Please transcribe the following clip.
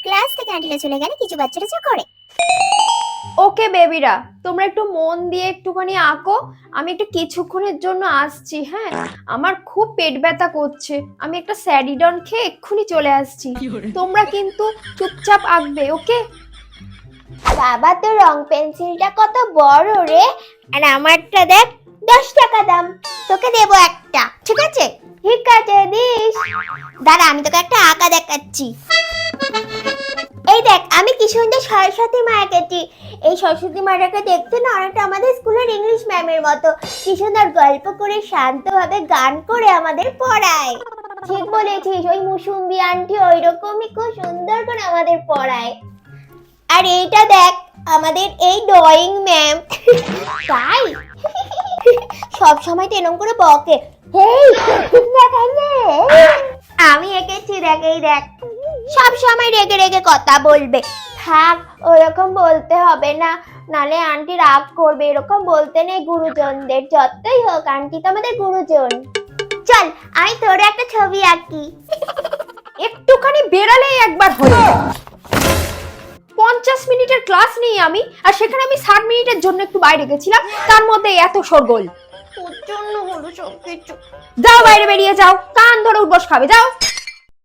Class থেকে আন্টিরা চলে গেলে কিছু বাচ্চারা যা করে। ওকে বেবিরা, তোমরা একটু মন দিয়ে একটুখানি আঁকো। আমি একটু কিছুক্ষণের জন্য আসছি। হ্যাঁ, আমার খুব পেট ব্যথা করছে। আমি একটা স্যারিডন খেয়ে এক্ষুনি চলে আসছি। তোমরা কিন্তু চুপচাপ আঁকবে, ওকে? বাবা, তোর রং পেন্সিলটা কত বড় রে, আর আমারটা দেখ 10 টাকা দাম। তোকে দেবো একটা, ঠিক আছে? ঠিক আছে, দিস। দাঁড়া, আমি তোকে একটা আঁকা দেখাচ্ছি। এই দেখ, আমি কি সুন্দর সরস্বতী মা এঁকেছি। এই সরস্বতী মাটাকে দেখতে না অনেকটা আমাদের স্কুলের ইংলিশ ম্যামের মতো। কি সুন্দর গল্প করে শান্তভাবে গান করে আমাদের পড়ায়। ঠিক বলেছিস, ওই মুসুম্বি আন্টি ওই রকমই খুব সুন্দর করে আমাদের পড়ায়। আর এইটা দেখ, আমাদের এই ড্রয়িং ম্যাম। তাই সব সময় তো এরকম করে বকে, হেই আমি এঁকেছি, দেখ এই দেখ। সব সময় রেগে রেগে কথা বলবে। থাক, ওরকম বলতে হবে না, নালে আন্টি রাগ করবে। এরকম বলতে নেই গুরুজনদের, যতই হোক আন্টি তো আমাদের গুরুজন। চল, আমি তোর একটা ছবি আঁকি। একটুখানি বেরালেই একবার হলো। 50 মিনিটের ক্লাস নেই আমি, আর সেখানে আমি 60 মিনিটের জন্য একটু বাইরে গেছিলাম, তার মধ্যে এত শোরগোল। তোর জন্য হলো সব কিছু। যাও, বাইরে বেরিয়ে যাও, কান ধরে উঠবস খাবে, যাও।